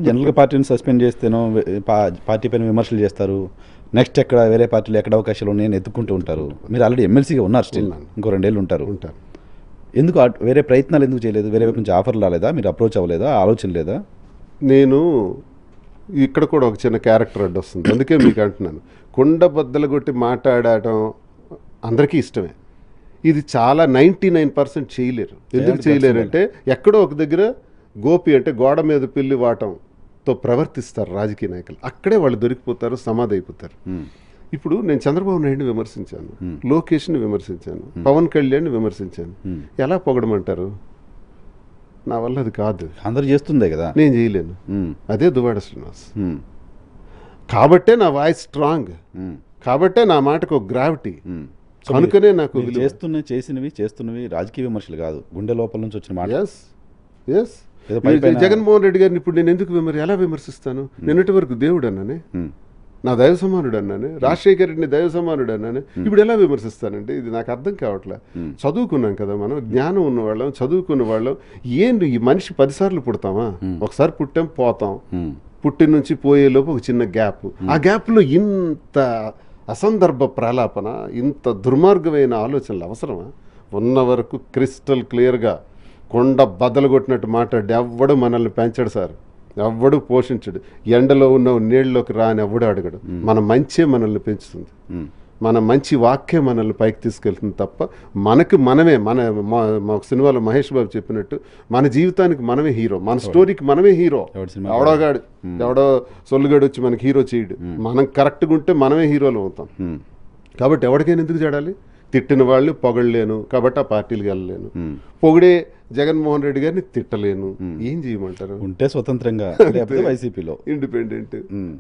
జనరల్గా పార్టీని suspend చేస్తేనో party పైన విమర్శలు చేస్తారు, నెక్స్ట్ ఎక్కడ వేరే పార్టీలో ఎక్కడ అవకాశాలు ఉన్నాయని ఎత్తుకుంటూ ఉంటారు. మీరు ఆల్రెడీ ఎమ్మెల్సీగా ఉన్నారు, స్టిల్ ఇంకో 2 ఏళ్ళు ఉంటారు. ఎందుకు వేరే ప్రయత్నాలు ఎందుకు చేయలేదు? వేరే వైపు నుంచి ఆఫర్లు రాలేదా? మీరు అప్రోచ్ అవ్వలేదా? ఆలోచన లేదా? నేను ఇక్కడ కూడా ఒక చిన్న క్యారెక్టర్ అడ్డు వస్తుంది, అందుకే మీకు అంటున్నాను. కుండ బద్దలు కొట్టి మాట్లాడటం అందరికీ ఇష్టమే, ఇది చాలా 99% చేయలేరు. ఎందుకు చేయలేరంటే ఎక్కడో ఒక దగ్గర గోపి అంటే గోడ మీద పిల్లి వాటంతో ప్రవర్తిస్తారు రాజకీయ నాయకులు, అక్కడే వాళ్ళు దొరికిపోతారు, సమాధి అయిపోతారు. ఇప్పుడు నేను చంద్రబాబు నాయుడిని విమర్శించాను, లోకేష్ని విమర్శించాను, పవన్ కళ్యాణ్ని విమర్శించాను. ఎలా పొగడమంటారు? నా వల్ల అది కాదు. అందరూ చేస్తుందే కదా, నేను చేయలేను. అదే దువ్వాడ శ్రీనివాస్. కాబట్టే నా వాయిస్ స్ట్రాంగ్, కాబట్టే నా మాటకు ఒక గ్రావిటీ. కనుకనే నాకు చేస్తున్నవి రాజకీయ విమర్శలు కాదు, గుండె లోపల నుంచి వచ్చిన మాట. జగన్మోహన్ రెడ్డి గారిని ఇప్పుడు నేను ఎందుకు ఎలా విమర్శిస్తాను? నిన్నటి వరకు దేవుడు అన్నానే, నా దైవ సమానుడు అన్నాను, రాజశేఖర రెడ్డిని దైవ సమానుడు అన్నాను, ఇప్పుడు ఎలా విమర్శిస్తానంటే ఇది నాకు అర్థం కావట్లే. చదువుకున్నాం కదా మనం, జ్ఞానం ఉన్నవాళ్ళం, చదువుకున్న వాళ్ళం. ఏంటి ఈ మనిషి 10 సార్లు పుడతామా? ఒకసారి పుట్టాం పోతాం, పుట్టిన నుంచి పోయేలోపు ఒక చిన్న గ్యాప్, ఆ గ్యాప్లో ఇంత అసందర్భ ప్రలాపన, ఇంత దుర్మార్గమైన ఆలోచనలు అవసరమా? ఉన్న వరకు క్రిస్టల్ క్లియర్గా కొండ బద్దలు కొట్టినట్టు మాట్లాడి ఎవ్వడు మనల్ని పెంచడు సార్, ఎవ్వడు పోషించడు. ఎండలో ఉన్న నీళ్ళలోకి రాని ఎవ్వడు అడగడు. మన మంచే మనల్ని పెంచుతుంది, మన మంచి వాక్యే మనల్ని పైకి తీసుకెళ్తుంది తప్ప మనకి మనమే మా సినిమాలో మహేష్ బాబు చెప్పినట్టు మన జీవితానికి మనమే హీరో, మన స్టోరీకి మనమే హీరో. ఎవడో సొల్లుగాడు వచ్చి మనకి హీరో చేయడు. మనం కరెక్ట్గా ఉంటే మనమే హీరోలు అవుతాం. కాబట్టి ఎవరికైనా ఎందుకు చెడాలి? తిట్టిన వాళ్ళు పొగడలేను కాబట్టి ఆ పార్టీలకు వెళ్ళలేను, పొగిడే జగన్మోహన్ రెడ్డి గారిని తిట్టలేను. ఏం చేయమంటారు? ఉంటే స్వతంత్రంగా వైసీపీలో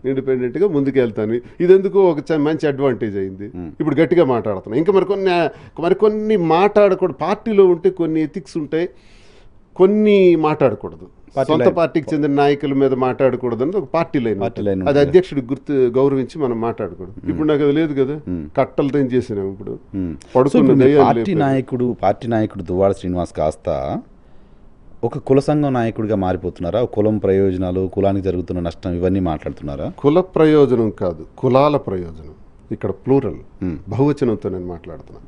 ఇండిపెండెంట్గా ముందుకెళ్తాను. ఇదెందుకు ఒక మంచి అడ్వాంటేజ్ అయింది. ఇప్పుడు గట్టిగా మాట్లాడుతున్నాను. ఇంకా మరికొన్ని మాట్లాడకూడదు. పార్టీలో ఉంటే కొన్ని ఎథిక్స్ ఉంటాయి, కొన్ని మాట్లాడకూడదు. సొంత పార్టీకి చెందిన నాయకుల మీద మాట్లాడకూడదు అనేది ఒక పార్టీ లైన్, అది అధ్యక్షుడికి గౌరవించి మనం మాట్లాడకూడదు. ఇప్పుడు నాకు అది లేదు కదా, కట్టలతో ఏం చేసినాం. ఇప్పుడు పార్టీ నాయకుడు దువ్వాడ శ్రీనివాస్ కాస్త ఒక కుల సంఘం నాయకుడిగా మారిపోతున్నారా? కులం ప్రయోజనాలు, కులానికి జరుగుతున్న నష్టం ఇవన్నీ మాట్లాడుతున్నారా? కుల ప్రయోజనం కాదు, కులాల ప్రయోజనం. ఇక్కడ ప్లూరల్ బహువచనంతో నేను మాట్లాడుతున్నా.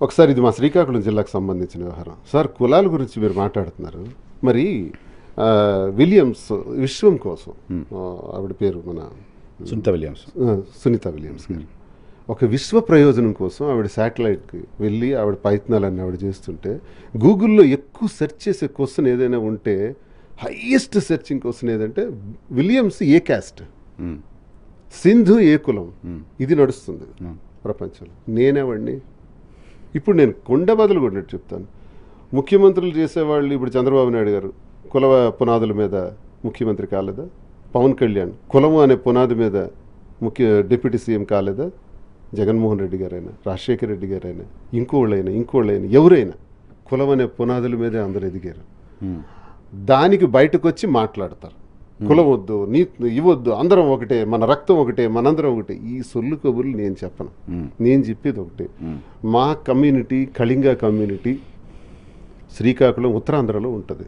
ఒకసారి ఇది మా శ్రీకాకుళం జిల్లాకు సంబంధించిన వ్యవహారం సార్. కులాల గురించి మీరు మాట్లాడుతున్నారు. మరి విలియమ్స్ విశ్వం కోసం, ఆవిడ పేరు మన సునీత విలియమ్స్ గారు, ఒక విశ్వ ప్రయోజనం కోసం ఆవిడ శాటిలైట్కి వెళ్ళి ఆవిడ ప్రయత్నాలన్నీ ఆవిడ చేస్తుంటే, గూగుల్లో ఎక్కువ సెర్చ్ చేసే క్వశ్చన్ ఏదైనా ఉంటే, హైయెస్ట్ సెర్చింగ్ క్వశ్చన్ ఏదంటే విలియమ్స్ ఏ క్యాస్ట్, సింధు ఏ కులం, ఇది నడుస్తుంది ప్రపంచంలో. నేనేవాడిని ఇప్పుడు నేను కొండ బదులు కొట్టినట్టు చెప్తాను. ముఖ్యమంత్రులు చేసేవాళ్ళు ఇప్పుడు చంద్రబాబు నాయుడు గారు కుల పునాదుల మీద ముఖ్యమంత్రి కాలేదా? పవన్ కళ్యాణ్ కులము అనే పునాది మీద డిప్యూటీ సీఎం కాలేదా? జగన్మోహన్ రెడ్డి గారైనా, రాజశేఖర రెడ్డి గారైనా, ఇంకోళ్ళైనా ఎవరైనా కులం అనే పునాదుల మీదే అందరూ ఎదిగారు. దానికి బయటకు వచ్చి మాట్లాడతారు, కులం వద్దు, ఇవ్వద్దు, అందరం ఒకటే, మన రక్తం ఒకటే, మనందరం ఒకటే. ఈ సొల్లు కబుర్లు నేను చెప్పను. నేను చెప్పేది ఒకటే, మా కమ్యూనిటీ కళింగ కమ్యూనిటీ శ్రీకాకుళం ఉత్తరాంధ్రలో ఉంటుంది.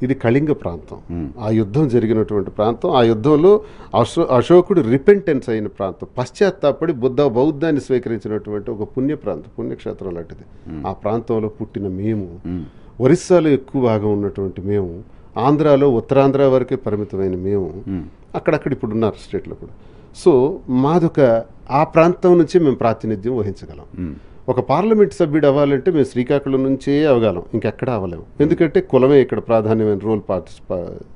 ఇది కళింగ ప్రాంతం, ఆ యుద్ధం జరిగినటువంటి ప్రాంతం. ఆ యుద్ధంలో అశోకుడు రిపెంటెన్స్ అయిన ప్రాంతం, పశ్చాత్తాపడి బౌద్ధాన్ని స్వీకరించినటువంటి ఒక పుణ్య ప్రాంతం, పుణ్యక్షేత్రం లాంటిది. ఆ ప్రాంతంలో పుట్టిన మేము, ఒరిస్సాలో ఎక్కువ భాగం ఉన్నటువంటి మేము, ఆంధ్రాలో ఉత్తరాంధ్ర వరకే పరిమితమైన మేము, అక్కడక్కడ ఇప్పుడు ఉన్నారు స్టేట్లో కూడా. సో మాదొక ఆ ప్రాంతం నుంచే మేము ప్రాతినిధ్యం వహించగలం. ఒక పార్లమెంట్ సభ్యుడు అవ్వాలంటే మేము శ్రీకాకుళం నుంచే అవ్వగలం, ఇంకెక్కడా అవ్వలేము. ఎందుకంటే కులమే ఇక్కడ ప్రాధాన్యమైన రోల్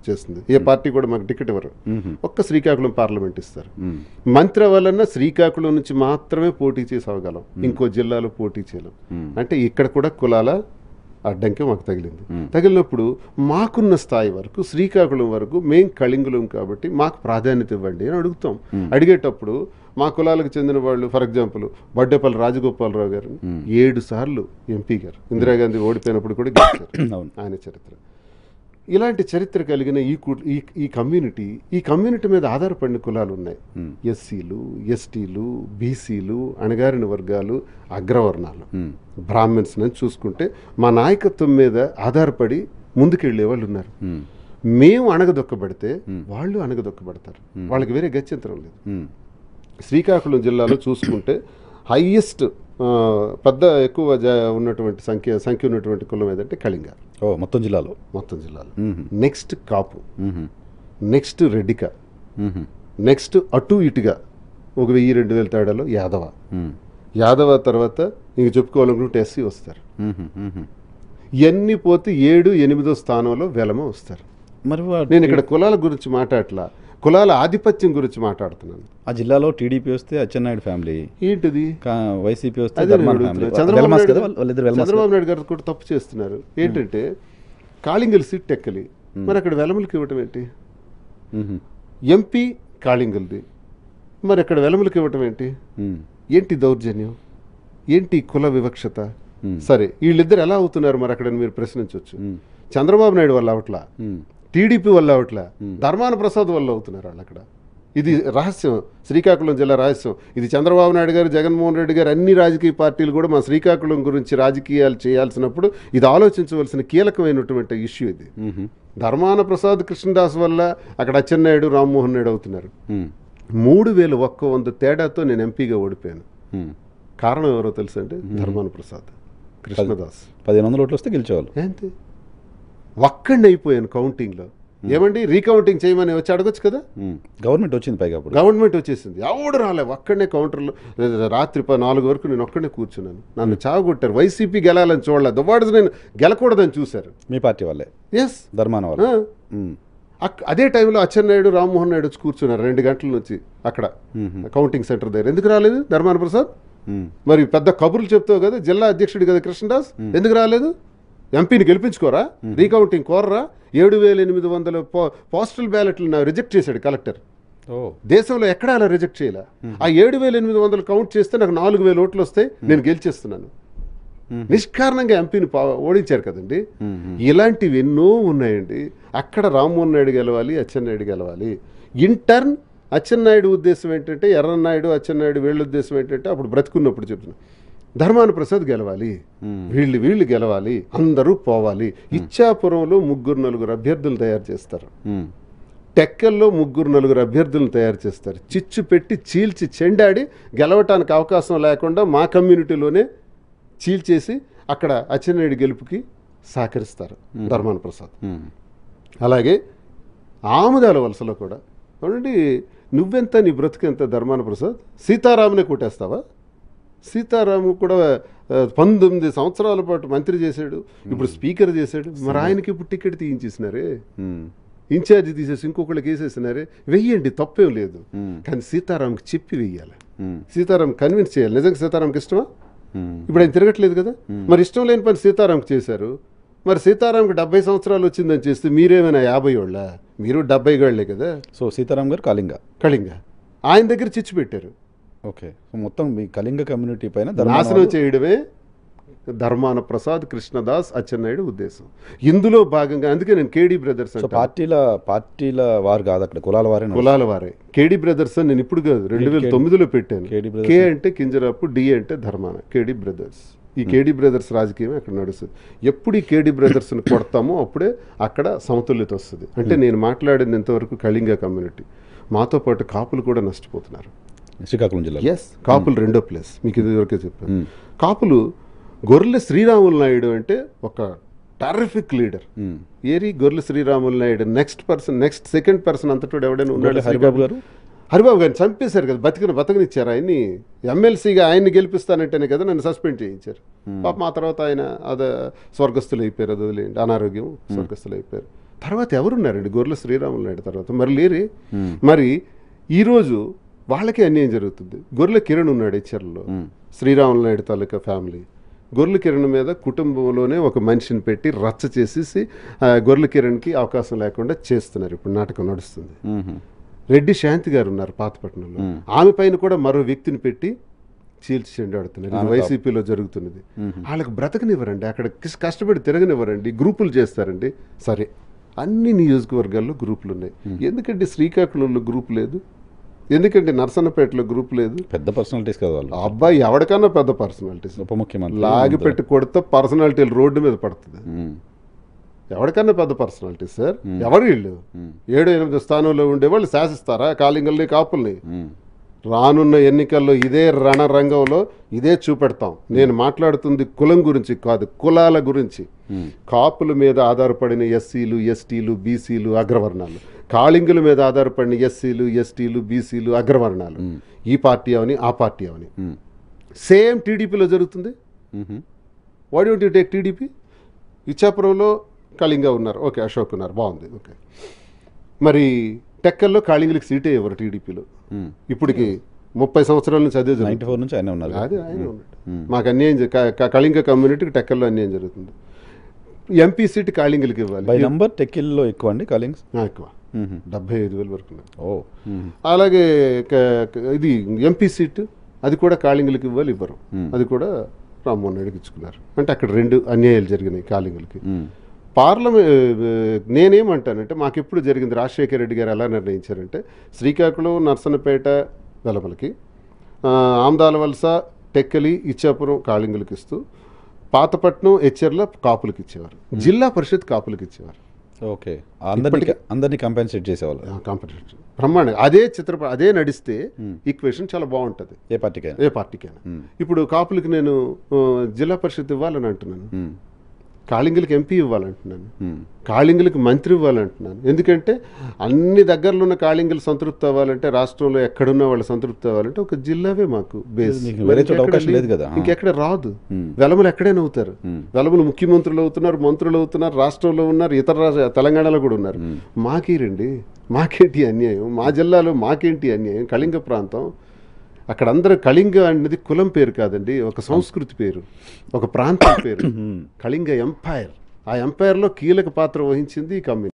చేస్తుంది. ఏ పార్టీ కూడా మాకు టికెట్ ఇవ్వరు, ఒక్క శ్రీకాకుళం పార్లమెంట్ ఇస్తారు. మంత్రి అవ్వాలన్నా శ్రీకాకుళం నుంచి మాత్రమే పోటీ చేసి అవ్వగలం, ఇంకో జిల్లాలో పోటీ చేయలేం. అంటే ఇక్కడ కూడా కులాల అడ్డంకి మాకు తగిలినప్పుడు మాకున్న స్థాయి వరకు, శ్రీకాకుళం వరకు మేము కళింగులం కాబట్టి మాకు ప్రాధాన్యత ఇవ్వండి అని అడుగుతాం. అడిగేటప్పుడు మా కులాలకు చెందిన వాళ్ళు, ఫర్ ఎగ్జాంపుల్ బడ్డేపల్లి రాజగోపాలరావు గారు 7 సార్లు ఎంపీ గారు, ఇందిరాగాంధీ ఓడిపోయినప్పుడు కూడా గెలిచారు, ఆయన చరిత్ర. ఇలాంటి చరిత్ర కలిగిన ఈ కమ్యూనిటీ మీద ఆధారపడిన కులాలు ఉన్నాయి. ఎస్సీలు, ఎస్టీలు, బీసీలు, అణగారిన వర్గాలు, అగ్రవర్ణాలు, బ్రాహ్మణ్స్ అని చూసుకుంటే మా నాయకత్వం మీద ఆధారపడి ముందుకెళ్ళే వాళ్ళు ఉన్నారు. మేము అణగదొక్కబడితే వాళ్ళు అణగదొక్కబడతారు. వాళ్ళకి వేరే గత్యంతరం లేదు. శ్రీకాకుళం జిల్లాలో చూసుకుంటే హైయెస్ట్ పెద్ద ఎక్కువ ఉన్నటువంటి సంఖ్య ఉన్నటువంటి కులం ఏదంటే కళింగ. మొత్తం జిల్లాలో నెక్స్ట్ కాపు, నెక్స్ట్ రెడ్డిక, నెక్స్ట్ అటు ఇటుగా ఒక 1000-2000 తేడాలో యాదవ తర్వాత ఇంక చెప్పుకోవాలనుకుంటే ఎస్సీ వస్తారు. ఇవన్నీ పోతే 7-8వ స్థానంలో వెలమ వస్తారు. మరి నేను ఇక్కడ కులాల గురించి మాట్లాడట్లా, కులాల ఆధిపత్యం గురించి మాట్లాడుతున్నాను. ఆ జిల్లాలో టీడీపీ వస్తే అచ్చెన్నాయుడు ఫ్యామిలీ, ఏంటిది వైసీపీ వస్తే చంద్రబాబు నాయుడు గారు కూడా తప్పు చేస్తున్నారు. ఏంటంటే కాళింగల్ సీట్ ఎక్కలి, మరి అక్కడ వెలములకి ఇవ్వటం ఏంటి? ఎంపీ కాళింగల్ది, మరి అక్కడ వెలములకి ఇవ్వటం ఏంటి? ఏంటి దౌర్జన్యం, ఏంటి కుల వివక్షత? సరే వీళ్ళిద్దరు ఎలా అవుతున్నారు మరి అక్కడ మీరు ప్రశ్నించవచ్చు. చంద్రబాబు నాయుడు వల్ల అవట్లా, టీడీపీ వల్ల అవట్లా, ధర్మాన ప్రసాద్ వల్ల అవుతున్నారు వాళ్ళు అక్కడ. ఇది రహస్యం, శ్రీకాకుళం జిల్లా రహస్యం. ఇది చంద్రబాబు నాయుడు గారు, జగన్మోహన్ రెడ్డి గారు, అన్ని రాజకీయ పార్టీలు కూడా మా శ్రీకాకుళం గురించి రాజకీయాలు చేయాల్సినప్పుడు ఇది ఆలోచించవలసిన కీలకమైనటువంటి ఇష్యూ. ఇది ధర్మాన ప్రసాద్ కృష్ణదాస్ వల్ల అక్కడ అచ్చెన్నాయుడు, రామ్మోహన్ నాయుడు అవుతున్నారు. 3100 తేడాతో నేను ఎంపీగా ఓడిపోయాను. కారణం ఎవరో తెలుసు అంటే ధర్మాన ప్రసాద్ కృష్ణదాస్. 1500 ఓట్లు వస్తే గెలిచేవాళ్ళు. ఏంటి ఒక్కడిని అయిపోయాను కౌంటింగ్లో. ఏమండి రీకౌంటింగ్ చేయమని వచ్చి అడగొచ్చు కదా. గవర్నమెంట్ వచ్చింది, పైగా గవర్నమెంట్ వచ్చేసింది, ఎవడు రాలే. ఒక్కడనే కౌంటర్లో రాత్రి 4 వరకు నేను ఒక్కడనే కూర్చున్నాను. నన్ను చావగొట్టారు. వైసీపీ గెలాలని చూడలే, దువ్వాడు నేను గెలకూడదని చూశారు. మీ పార్టీ వాళ్ళే? ఎస్, ధర్మాన వాళ్ళు. అదే టైంలో అచ్చెన్నాయుడు, రామ్మోహన్ నాయుడు వచ్చి కూర్చున్నారు 2 గంటల నుంచి అక్కడ కౌంటింగ్ సెంటర్ దగ్గర. ఎందుకు రాలేదు ధర్మాన ప్రసాద్? మరి పెద్ద కబుర్లు చెప్తావు కదా, జిల్లా అధ్యక్షుడు కదా కృష్ణదాస్, ఎందుకు రాలేదు? ఎంపీని గెలిపించుకోరా, రీకౌంటింగ్ కోరరా? 7,800 పోస్టల్ బ్యాలెట్లు రిజెక్ట్ చేశాడు కలెక్టర్. దేశంలో ఎక్కడా అలా రిజెక్ట్ చేయలే. ఆ 7,800 కౌంట్ చేస్తే నాకు 4,000 ఓట్లు వస్తాయి, నేను గెలిచేస్తున్నాను. నిష్కారణంగా ఎంపీని ఓడించారు కదండి. ఇలాంటివి ఎన్నో ఉన్నాయండి. అక్కడ రామ్మోహన్ నాయుడు గెలవాలి, అచ్చెన్నాయుడు గెలవాలి. ఇంటర్న్ అచ్చెన్నాయుడు ఉద్దేశం ఏంటంటే, ఎర్రన్నాయుడు అచ్చెన్నాయుడు వీళ్ళ ఉద్దేశం ఏంటంటే, అప్పుడు బ్రతుకున్నప్పుడు చెప్తున్నా, ధర్మాన ప్రసాద్ గెలవాలి, వీళ్ళు గెలవాలి, అందరూ పోవాలి. ఇచ్చాపురంలో 3-4 అభ్యర్థులు తయారు చేస్తారు, టెక్కల్లో 3-4 అభ్యర్థులను తయారు చేస్తారు. చిచ్చు పెట్టి చీల్చి చెండాడి గెలవటానికి అవకాశం లేకుండా మా కమ్యూనిటీలోనే చీల్చేసి అక్కడ అచ్చెన్నాయుడు గెలుపుకి సహకరిస్తారు ధర్మాన ప్రసాద్. అలాగే ఆముదాల వలసలో కూడా అవునండి, నువ్వెంత నీ బ్రతుకెంత ధర్మాన ప్రసాద్? సీతారామునే కొట్టేస్తావా? సీతారాము కూడా 19 సంవత్సరాల పాటు మంత్రి చేశాడు, ఇప్పుడు స్పీకర్ చేశాడు. మరి ఆయనకి ఇప్పుడు టికెట్ తీయించేసినారే, ఇన్ఛార్జి తీసేసి ఇంకొకళ్ళకి వేసేసినారే. వెయ్యండి, తప్పేం లేదు. కానీ సీతారాంకి చెప్పి వెయ్యాలి, సీతారాం కన్విన్స్ చేయాలి. నిజంగా సీతారాంకి ఇష్టమా? ఇప్పుడు ఆయన తిరగట్లేదు కదా. మరి ఇష్టం లేని పని సీతారాంకి చేశారు. మరి సీతారాంకి 70 సంవత్సరాలు వచ్చిందని చేస్తే మీరేమైనా 50 ఏళ్ళ? మీరు 70 ఏళ్లే కదా. సో సీతారాం గారు కళింగ ఆయన దగ్గర చిచ్చు పెట్టారు. ఓకే, మొత్తం మీ కళింగ కమ్యూనిటీ పైన నాశనం చేయడమే ధర్మాన ప్రసాద్ కృష్ణదాస్ అచ్చెన్నాయుడు ఉద్దేశం. ఇందులో భాగంగా అందుకే నేను కేడీ బ్రదర్స్ పార్టీల వారు కాదు, అక్కడ కులాల వారే. కేడీ బ్రదర్స్ నేను ఇప్పుడు కాదు, 2009లో పెట్టాను. కే అంటే కింజరాపు, డి అంటే ధర్మాన, కేడీ బ్రదర్స్. ఈ కేడీ బ్రదర్స్ రాజకీయమే అక్కడ నడుస్తుంది. ఎప్పుడు ఈ కేడీ బ్రదర్స్ని కొడతామో అప్పుడే అక్కడ సమతుల్యత వస్తుంది. అంటే నేను మాట్లాడింది ఇంతవరకు కళింగ కమ్యూనిటీ, మాతో పాటు కాపులు కూడా నష్టపోతున్నారు శ్రీకాకుళం జిల్లా. ఎస్, కాపులు 2వ ప్లేస్. మీకు ఇదివరకే చెప్పాను. కాపులు గొర్రెల శ్రీరాములు నాయుడు అంటే ఒక టెర్రిఫిక్ లీడర్. ఏరి గొర్రెల Sriramulu Naidu next second person అంతటోడు ఎవడైనా ఉన్నాడు? హరిబాబు గారిని చంపేశారు కదా, బతకనిచ్చారు ఆయన్ని. ఎమ్మెల్సీగా ఆయన్ని గెలిపిస్తానంటేనే కదా నన్ను సస్పెండ్ చేయించారు. పాప మా తర్వాత ఆయన స్వర్గస్థులు అయిపోయారు, అది వదిలేండి, అనారోగ్యం, స్వర్గస్థులు అయిపోయారు. తర్వాత ఎవరున్నారండి గొర్రెల శ్రీరాములు నాయుడు తర్వాత? మరి లేరే. మరి ఈరోజు వాళ్ళకే అన్యాయం జరుగుతుంది. గొర్రెల కిరణ్ ఉన్నాడు హెచ్చర్లో, శ్రీరాములు నాయుడు తాలూకా ఫ్యామిలీ. గొర్రెల కిరణ్ మీద కుటుంబంలోనే ఒక మనిషిని పెట్టి రచ్చ చేసేసి గొర్రెల కిరణ్కి అవకాశం లేకుండా చేస్తున్నారు. ఇప్పుడు నాటకం నడుస్తుంది. రెడ్డి శాంతి గారు ఉన్నారు పాతపట్నంలో, ఆమె పైన కూడా మరో వ్యక్తిని పెట్టి చీల్చి చెండాడుతున్నారు. ఇది వైసీపీలో జరుగుతున్నది. వాళ్ళకి బ్రతకనివ్వరండి, అక్కడ కష్టపడి తిరగనివ్వరండి, గ్రూపులు చేస్తారండి. సరే, అన్ని నియోజకవర్గాల్లో గ్రూపులు ఉన్నాయి. ఎందుకంటే శ్రీకాకుళంలో గ్రూప్ లేదు, ఎందుకంటే నర్సన్నపేటలో గ్రూప్ లేదు. పెద్ద పర్సనాలిటీస్ కదా వాళ్ళు. అబ్బాయి ఎవరికన్నా పెద్ద పర్సనాలిటీస్. ఉప ముఖ్యమంత్రి లాగి పెట్టి కొడితే పర్సనాలిటీలు రోడ్డు మీద పడుతుంది. ఎవరికన్నా పెద్ద పర్సనాలిటీ సార్, ఎవరు వీళ్ళు 7-8 స్థానంలో ఉండేవాళ్ళు శాసిస్తారా కాళింగల్ని కాపుల్ని? రానున్న ఎన్నికల్లో ఇదే రణరంగంలో ఇదే చూపెడతాం. నేను మాట్లాడుతుంది కులం గురించి కాదు, కులాల గురించి. కాపుల మీద ఆధారపడిన ఎస్సీలు, ఎస్టీలు, బీసీలు, అగ్రవర్ణాలు, కాళింగుల మీద ఆధారపడిన ఎస్సీలు, ఎస్టీలు, బీసీలు, అగ్రవర్ణాలు, ఈ పార్టీ అవని ఆ పార్టీ అవని. సేమ్ టీడీపీలో జరుగుతుంది. Why don't you take TDP? ఇచ్చాపురంలో కాళింగ ఉన్నారు, ఓకే, అశోక్ ఉన్నారు, బాగుంది, ఓకే. మరి టెక్కల్లో కాళింగులకి సీటే ఇవ్వరు టీడీపీలో. ఇప్పటికి 30 సంవత్సరాల నుంచి అదే జరుగుతుంది. 94 నుంచి ఆయన ఉన్నారు. అదే ఆయన ఉన్నాడు. మాకు అన్యాయం కళింగ కమ్యూనిటీకి టెక్కల్లో అన్యాయం జరుగుతుంది. ఎంపీ సీట్ కాళింగులకి ఇవ్వాలి. బై నంబర్ టెక్కిల్లో ఎక్కువ అండి కాళింగ్స్, ఎక్కువ 75,000 వరకు ఉన్నాయి. ఓ అలాగే ఇది ఎంపీ సీట్ అది కూడా కాళింగులకి ఇవ్వాలి, ఇవ్వరు. అది కూడా రామ్మోహన్ రెడ్డికి ఇచ్చుకున్నారు. అంటే అక్కడ 2 అన్యాయాలు జరిగినాయి కాళింగులకి. నేనేమంటానంటే మాకు ఎప్పుడు జరిగింది, రాజశేఖర రెడ్డి గారు ఎలా నిర్ణయించారంటే శ్రీకాకుళం, నర్సన్నపేట వెలమలకి, ఆమ్దాల వలస, టెక్కలి, ఇచ్చాపురం కాళింగులకి ఇస్తూ, పాతపట్నం, ఎచ్చెర్ల కాపులకి ఇచ్చేవారు, జిల్లా పరిషత్ కాపులకి ఇచ్చేవారు. ఓకే, అందరినీ కంపెన్సేట్ చేసేవాళ్ళు. కాంపిటేషన్ బ్రహ్మాండంగా అదే నడిస్తే ఈక్వేషన్ చాలా బాగుంటుంది ఏ పార్టీకైనా. ఇప్పుడు కాపులకి నేను జిల్లా పరిషత్ ఇవ్వాలని అంటున్నాను, కాళింగులకి ఎంపీ ఇవ్వాలంటున్నాను, కాళింగులకి మంత్రి ఇవ్వాలంటున్నాను. ఎందుకంటే అన్ని దగ్గరలో ఉన్న కాళింగులు సంతృప్తి అవ్వాలంటే, రాష్ట్రంలో ఎక్కడున్న వాళ్ళు సంతృప్తి అవ్వాలంటే ఒక జిల్లావే మాకు బేస్, ఇంకెక్కడ రాదు. వెలములు ఎక్కడైనా అవుతారు, వెలములు ముఖ్యమంత్రులు అవుతున్నారు, మంత్రులు అవుతున్నారు, రాష్ట్రంలో ఉన్నారు, ఇతర తెలంగాణలో కూడా ఉన్నారు. మాకేరండి, మాకేంటి అన్యాయం? మా జిల్లాలో మాకేంటి అన్యాయం? కళింగ ప్రాంతం, అక్కడ అందరూ కళింగ అనేది కులం పేరు కాదండి, ఒక సంస్కృతి పేరు, ఒక ప్రాంతం పేరు. కళింగ ఎంపైర్, ఆ ఎంపైర్లో కీలక పాత్ర వహించింది ఈ కమ్యూనిటీ.